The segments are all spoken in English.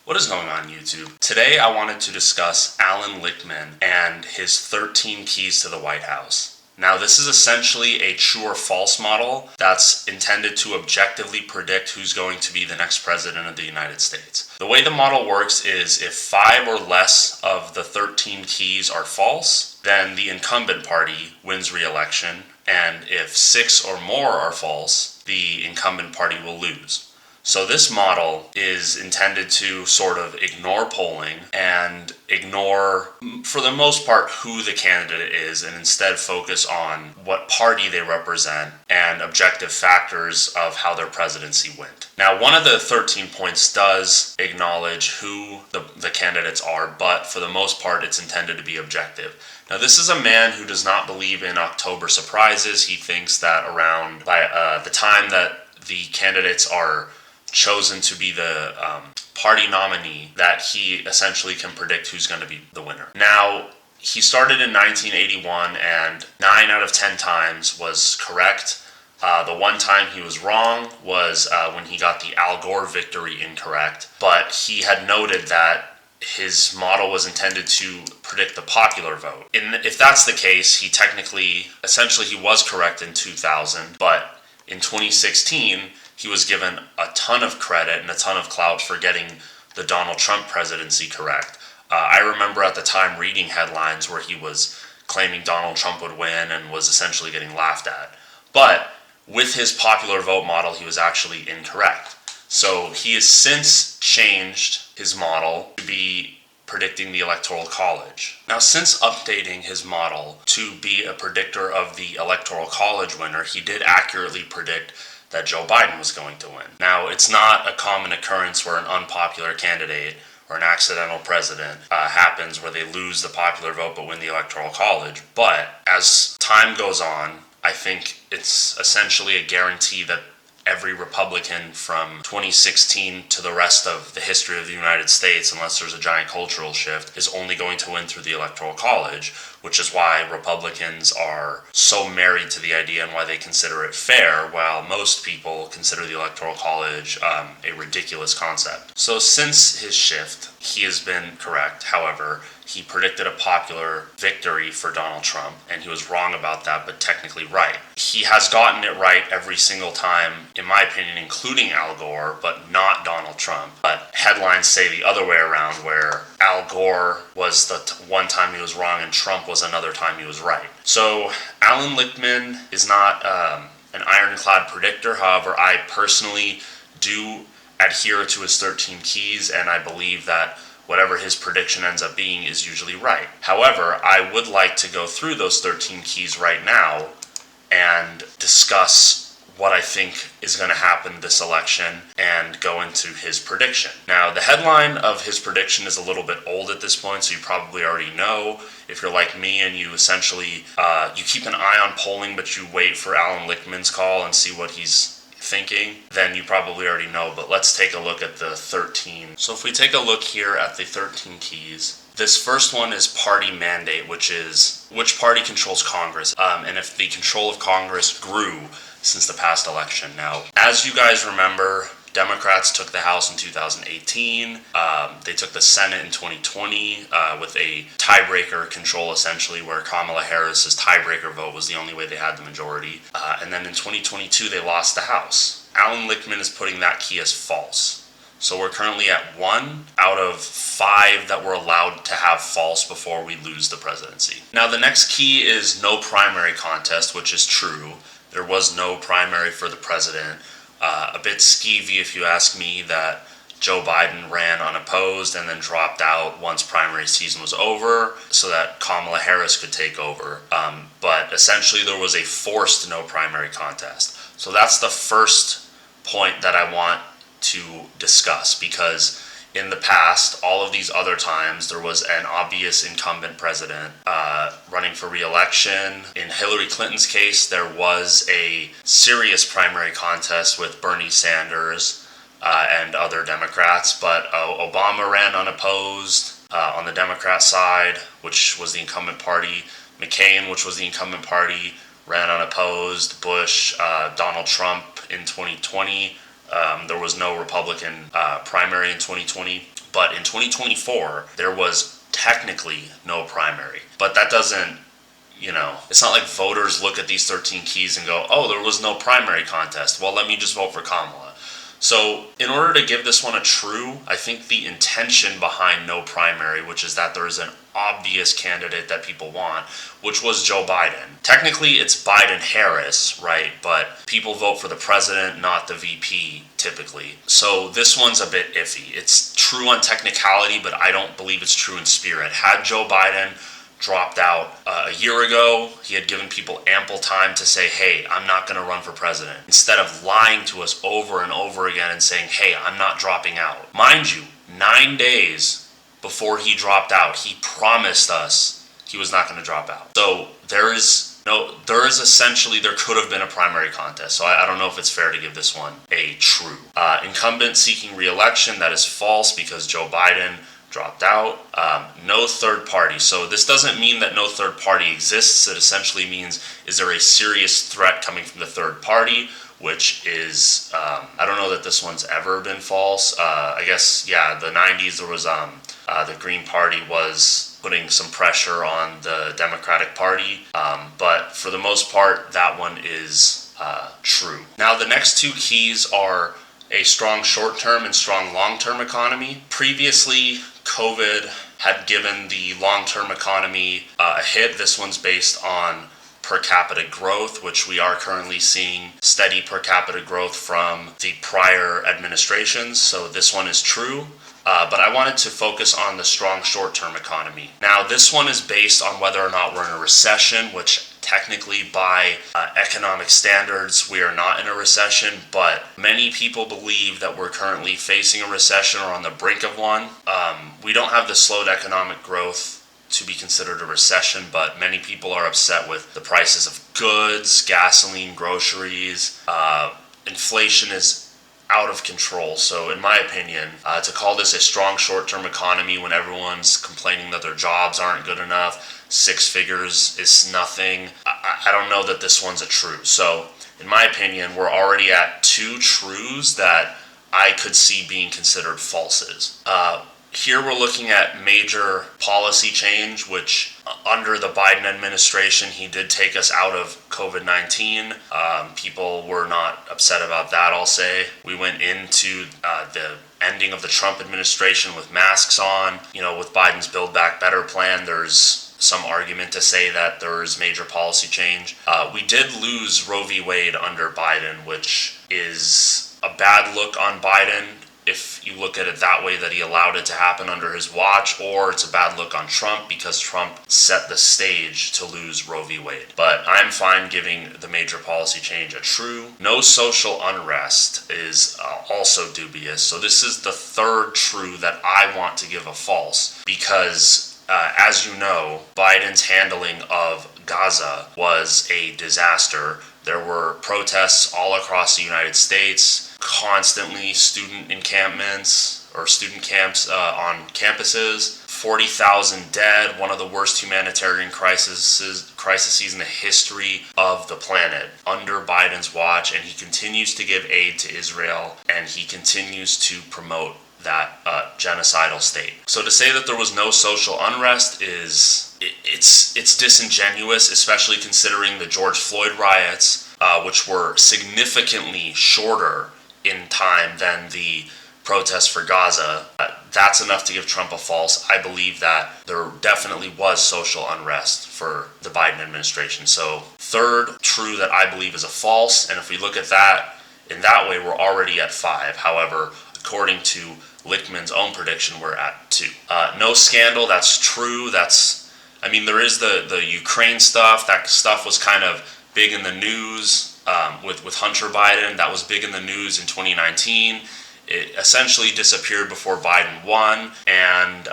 What is going on, YouTube? Today I wanted to discuss Allan Lichtman and his 13 keys to the White House. Now, this is essentially a true or false model that's intended to objectively predict who's going to be the next president of the United States. The way the model works is if 5 or less of the 13 keys are false, then the incumbent party wins re-election, and if 6 or more are false, the incumbent party will lose. So this model is intended to sort of ignore polling and ignore, for the most part, who the candidate is and instead focus on what party they represent and objective factors of how their presidency went. Now, one of the 13 points does acknowledge who the candidates are, but for the most part, it's intended to be objective. Now, this is a man who does not believe in October surprises. He thinks that around by the time that the candidates are chosen to be the party nominee, that he essentially can predict who's going to be the winner. Now, he started in 1981 and 9 out of 10 times was correct. The one time he was wrong was when he got the Al Gore victory incorrect, but he had noted that his model was intended to predict the popular vote. If that's the case, he was correct in 2000, but in 2016, he was given a ton of credit and a ton of clout for getting the Donald Trump presidency correct. I remember at the time reading headlines where he was claiming Donald Trump would win and was essentially getting laughed at. But with his popular vote model, he was actually incorrect. So he has since changed his model to be predicting the Electoral College. Now, since updating his model to be a predictor of the Electoral College winner, he did accurately predict that Joe Biden was going to win. Now, it's not a common occurrence where an unpopular candidate or an accidental president happens where they lose the popular vote but win the Electoral College. But as time goes on, I think it's essentially a guarantee that every Republican from 2016 to the rest of the history of the United States, unless there's a giant cultural shift, is only going to win through the Electoral College, which is why Republicans are so married to the idea and why they consider it fair, while most people consider the Electoral College a ridiculous concept. So since his shift, he has been correct. However, he predicted a popular victory for Donald Trump, and he was wrong about that, but technically right. He has gotten it right every single time, in my opinion, including Al Gore, but not Donald Trump. But headlines say the other way around, where Al Gore was the one time he was wrong and Trump was another time he was right. So Allan Lichtman is not an ironclad predictor. However, I personally do adhere to his 13 keys, and I believe that whatever his prediction ends up being is usually right. However, I would like to go through those 13 keys right now and discuss what I think is going to happen this election and go into his prediction. Now, the headline of his prediction is a little bit old at this point, so you probably already know. If you're like me and you essentially, you keep an eye on polling, but you wait for Allan Lichtman's call and see what he's thinking, then you probably already know, but let's take a look at the 13. So if we take a look here at the 13 keys, this first one is party mandate, which is which party controls Congress, and if the control of Congress grew since the past election. Now, as you guys remember, Democrats took the House in 2018. They took the Senate in 2020 with a tiebreaker control, essentially, where Kamala Harris's tiebreaker vote was the only way they had the majority. And then in 2022, they lost the House. Allan Lichtman is putting that key as false. So we're currently at 1 out of 5 that we're allowed to have false before we lose the presidency. Now, the next key is no primary contest, which is true. There was no primary for the president. A bit skeevy, if you ask me, that Joe Biden ran unopposed and then dropped out once primary season was over so that Kamala Harris could take over. But essentially, there was a forced no primary contest. So that's the first point that I want to discuss, because in the past, all of these other times, there was an obvious incumbent president running for re-election. In Hillary Clinton's case, there was a serious primary contest with Bernie Sanders and other Democrats, but Obama ran unopposed on the Democrat side, which was the incumbent party. McCain, which was the incumbent party, ran unopposed. Bush, Donald Trump in 2020. There was no Republican primary in 2020. But in 2024, there was technically no primary. But that doesn't, it's not like voters look at these 13 keys and go, oh, there was no primary contest. Well, let me just vote for Kamala. So in order to give this one a true, I think the intention behind no primary, which is that there is an obvious candidate that people want, which was Joe Biden. Technically, it's Biden-Harris, right? But people vote for the president, not the VP, typically. So this one's a bit iffy. It's true on technicality, but I don't believe it's true in spirit. Had Joe Biden dropped out a year ago, he had given people ample time to say, hey, I'm not going to run for president, instead of lying to us over and over again and saying, hey, I'm not dropping out. Mind you, 9 days before he dropped out, he promised us he was not going to drop out. So there could have been a primary contest. So I don't know if it's fair to give this one a true. Incumbent seeking re-election, that is false because Joe Biden dropped out. No third party. So this doesn't mean that no third party exists. It essentially means, is there a serious threat coming from the third party? Which is, I don't know that this one's ever been false. I guess, yeah, the 90s there was, the Green Party was putting some pressure on the Democratic Party. But for the most part, that one is true. Now the next two keys are a strong short-term and strong long-term economy. Previously, COVID had given the long-term economy a hit. This one's based on per capita growth, which we are currently seeing steady per capita growth from the prior administrations. So this one is true. But I wanted to focus on the strong short-term economy. Now, this one is based on whether or not we're in a recession, which technically by economic standards, we are not in a recession, but many people believe that we're currently facing a recession or on the brink of one. We don't have the slowed economic growth to be considered a recession, but many people are upset with the prices of goods, gasoline, groceries. Inflation is out of control. So in my opinion, to call this a strong short-term economy when everyone's complaining that their jobs aren't good enough, 6 figures is nothing, I don't know that this one's a true. So in my opinion, we're already at 2 trues that I could see being considered falses. Here we're looking at major policy change, which under the Biden administration, he did take us out of COVID-19. People were not upset about that, I'll say. We went into the ending of the Trump administration with masks on. With Biden's Build Back Better plan, there's some argument to say that there is major policy change. We did lose Roe v. Wade under Biden, which is a bad look on Biden if you look at it that way, that he allowed it to happen under his watch, or it's a bad look on Trump because Trump set the stage to lose Roe v. Wade. But I'm fine giving the major policy change a true. No social unrest is also dubious. So this is the third true that I want to give a false because, as you know, Biden's handling of Gaza was a disaster. There were protests all across the United States, constantly student encampments or student camps on campuses, 40,000 dead, one of the worst humanitarian crises in the history of the planet under Biden's watch, and he continues to give aid to Israel, and he continues to promote that genocidal state. So to say that there was no social unrest it's disingenuous, especially considering the George Floyd riots, which were significantly shorter in time than the protests for Gaza. That's enough to give Trump a false. I believe that there definitely was social unrest for the Biden administration. So third true that I believe is a false, and if we look at that in that way, we're already at 5. However, according to Lichtman's own prediction, we're at 2. No scandal, that's true. There is the Ukraine stuff. That stuff was kind of big in the news with Hunter Biden. That was big in the news in 2019. It essentially disappeared before Biden won, and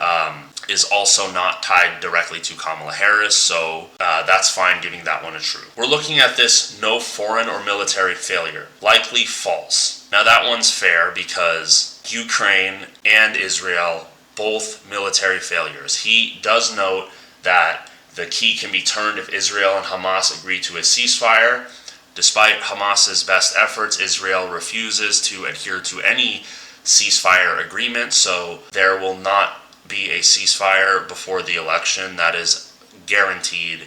is also not tied directly to Kamala Harris, so that's fine giving that one a true. We're looking at this no foreign or military failure. Likely false. Now that one's fair because Ukraine and Israel, both military failures. He does note that the key can be turned if Israel and Hamas agree to a ceasefire. Despite Hamas's best efforts, Israel refuses to adhere to any ceasefire agreement, so there will not be a ceasefire before the election. That is guaranteed.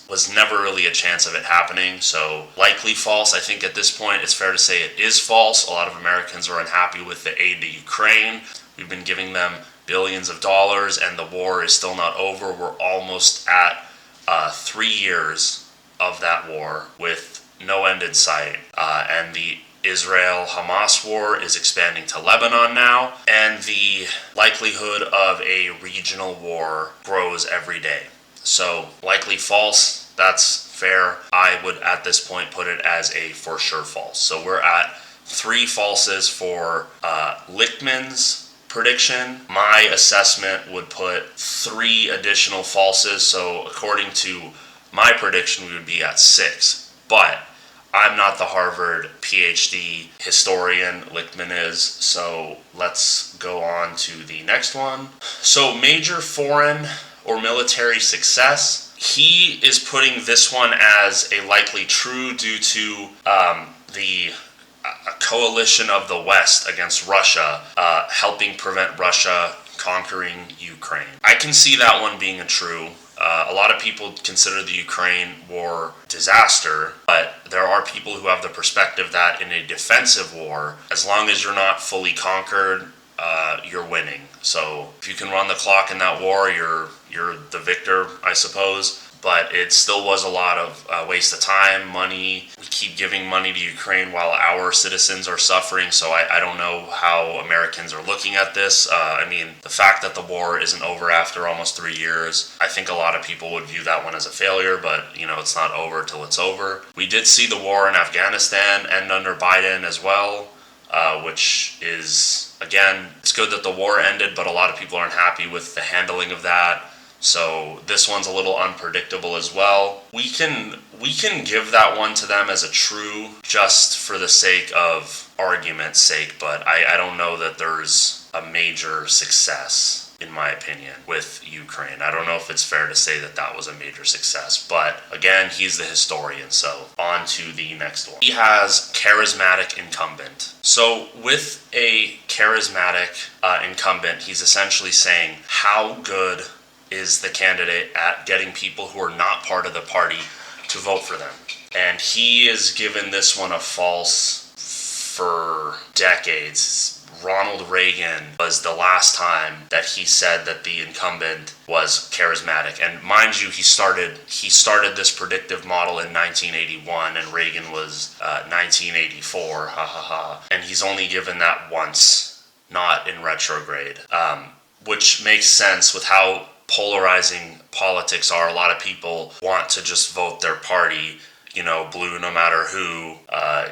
Was never really a chance of it happening, so likely false. I think at this point it's fair to say it is false. A lot of Americans are unhappy with the aid to Ukraine. We've been giving them billions of dollars, and the war is still not over. We're almost at 3 years of that war with no end in sight, and the Israel-Hamas war is expanding to Lebanon now, and the likelihood of a regional war grows every day. So likely false, that's fair. I would at this point put it as a for sure false. So we're at 3 falses for Lichtman's prediction. My assessment would put 3 additional falses, so according to my prediction we would be at 6. But I'm not the Harvard PhD historian, Lichtman is, so let's go on to the next one. So major foreign or military success, he is putting this one as a likely true due to the coalition of the West against Russia, helping prevent Russia conquering Ukraine. I can see that one being a true. A lot of people consider the Ukraine war disaster, but there are people who have the perspective that in a defensive war, as long as you're not fully conquered, you're winning. So if you can run the clock in that war, you're the victor, I suppose. But it still was a lot of waste of time, money. We keep giving money to Ukraine while our citizens are suffering, so I don't know how Americans are looking at this. I mean, the fact that the war isn't over after almost 3 years, I think a lot of people would view that one as a failure, but, it's not over till it's over. We did see the war in Afghanistan end under Biden as well, which is, again, it's good that the war ended, but a lot of people aren't happy with the handling of that. So this one's a little unpredictable as well. We can give that one to them as a true just for the sake of argument's sake, but I don't know that there's a major success, in my opinion, with Ukraine. I don't know if it's fair to say that that was a major success, but again, he's the historian, so on to the next one. He has charismatic incumbent. So with a charismatic incumbent, he's essentially saying how good is the candidate at getting people who are not part of the party to vote for them. And he is given this one a false for decades. Ronald Reagan was the last time that he said that the incumbent was charismatic. And mind you, he started this predictive model in 1981, and Reagan was 1984, and he's only given that once, not in retrograde, which makes sense with how polarizing politics are. A lot of people want to just vote their party, blue no matter who,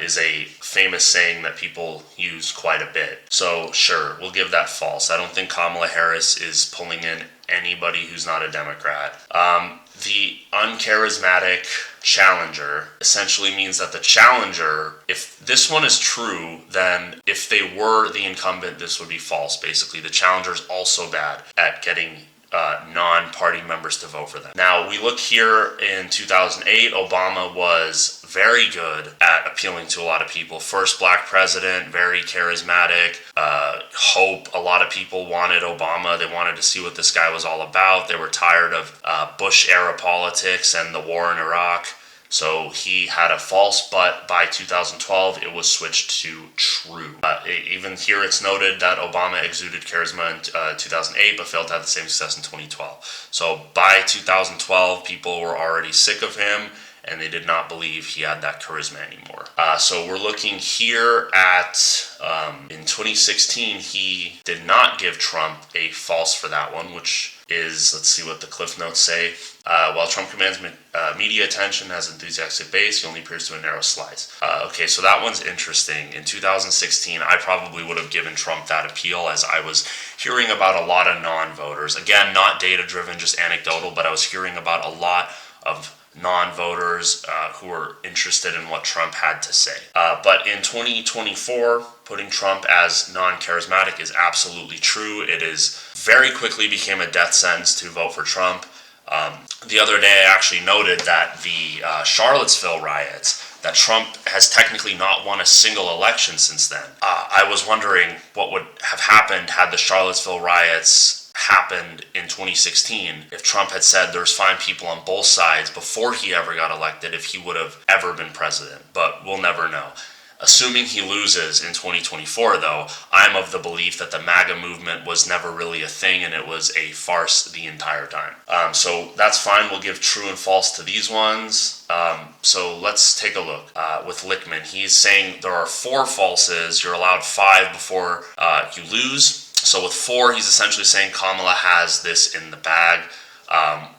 is a famous saying that people use quite a bit. So sure, we'll give that false. I don't think Kamala Harris is pulling in anybody who's not a Democrat. The uncharismatic challenger essentially means that the challenger, if this one is true, then if they were the incumbent, this would be false. Basically, the challenger is also bad at getting non-party members to vote for them. Now, we look here in 2008, Obama was very good at appealing to a lot of people. First black president, very charismatic, hope. A lot of people wanted Obama. They wanted to see what this guy was all about. They were tired of Bush-era politics and the war in Iraq. So he had a false, but by 2012, it was switched to true. Even here, it's noted that Obama exuded charisma in 2008, but failed to have the same success in 2012. So by 2012, people were already sick of him, and they did not believe he had that charisma anymore. So we're looking here at, in 2016, he did not give Trump a false for that one, which is, let's see what the cliff notes say. While Trump commands media attention, has enthusiastic base, he only appears to a narrow slice. Okay, so that one's interesting. In 2016, I probably would have given Trump that appeal, as I was hearing about a lot of non-voters. Again, not data-driven, just anecdotal, but I was hearing about a lot of non-voters who were interested in what Trump had to say. But in 2024, putting Trump as non-charismatic is absolutely true. It is very quickly became a death sentence to vote for Trump. The other day, I actually noted that the Charlottesville riots, that Trump has technically not won a single election since then. I was wondering what would have happened had the Charlottesville riots happened in 2016, if Trump had said there's fine people on both sides before he ever got elected, if he would have ever been president. But we'll never know. Assuming he loses in 2024, though, I'm of the belief that the MAGA movement was never really a thing and it was a farce the entire time. So that's fine. We'll give true and false to these ones. So let's take a look. With Lichtman, he's saying there are 4 falses. You're allowed 5 before you lose. So with 4, he's essentially saying Kamala has this in the bag.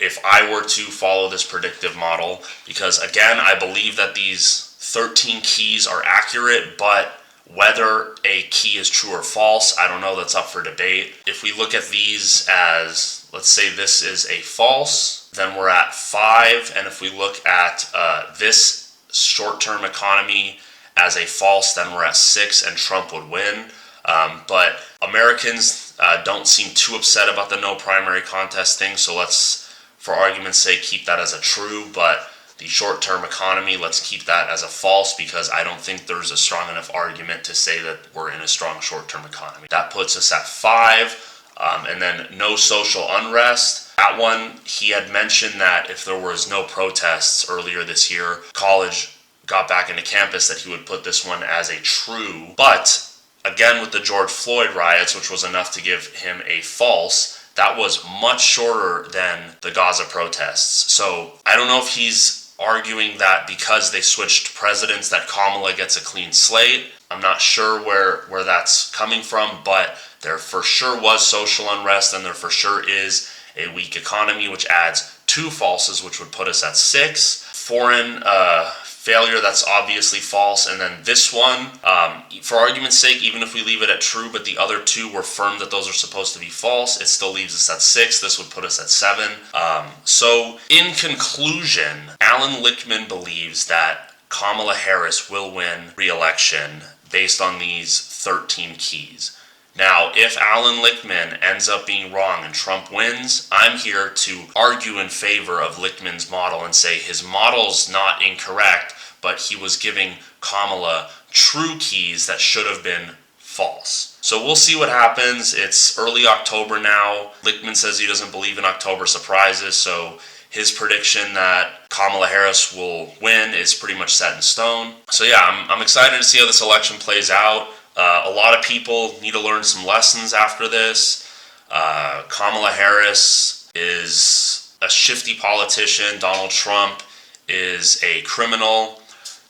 If I were to follow this predictive model, because again, I believe that these 13 keys are accurate, but whether a key is true or false, I don't know. That's up for debate. If we look at these as, let's say this is a false, then we're at 5. And if we look at this short-term economy as a false, then we're at 6 and Trump would win. But Americans don't seem too upset about the no primary contest thing, so let's, for argument's sake, keep that as a true. But the short-term economy, let's keep that as a false, because I don't think there's a strong enough argument to say that we're in a strong short-term economy. That puts us at 5. And then no social unrest. That one, he had mentioned that if there was no protests earlier this year, college got back into campus, that he would put this one as a true. But again, with the George Floyd riots, which was enough to give him a false, that was much shorter than the Gaza protests. So I don't know if he's arguing that because they switched presidents that Kamala gets a clean slate. I'm not sure where that's coming from, but there for sure was social unrest, and there for sure is a weak economy, which adds 2 falses, which would put us at 6. Foreign failure, that's obviously false. And then this one, for argument's sake, even if we leave it at true, but the other 2 were firm that those are supposed to be false, it still leaves us at 6. This would put us at 7. So in conclusion, Allan Lichtman believes that Kamala Harris will win re-election based on these 13 keys. Now, if Allan Lichtman ends up being wrong and Trump wins, I'm here to argue in favor of Lichtman's model and say his model's not incorrect, but he was giving Kamala true keys that should have been false. So we'll see what happens. It's early October now. Lichtman says he doesn't believe in October surprises, so his prediction that Kamala Harris will win is pretty much set in stone. So yeah, I'm excited to see how this election plays out. A lot of people need to learn some lessons after this. Kamala Harris is a shifty politician. Donald Trump is a criminal.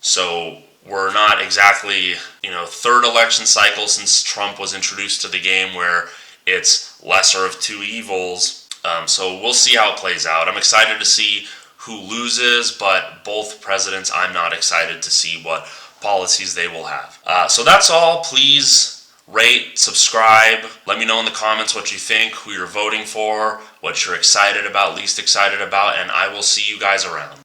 So we're not exactly, third election cycle since Trump was introduced to the game where it's lesser of 2 evils. So we'll see how it plays out. I'm excited to see who loses, but both presidents, I'm not excited to see what policies they will have. So that's all. Please rate, subscribe. Let me know in the comments what you think, who you're voting for, what you're excited about, least excited about, and I will see you guys around.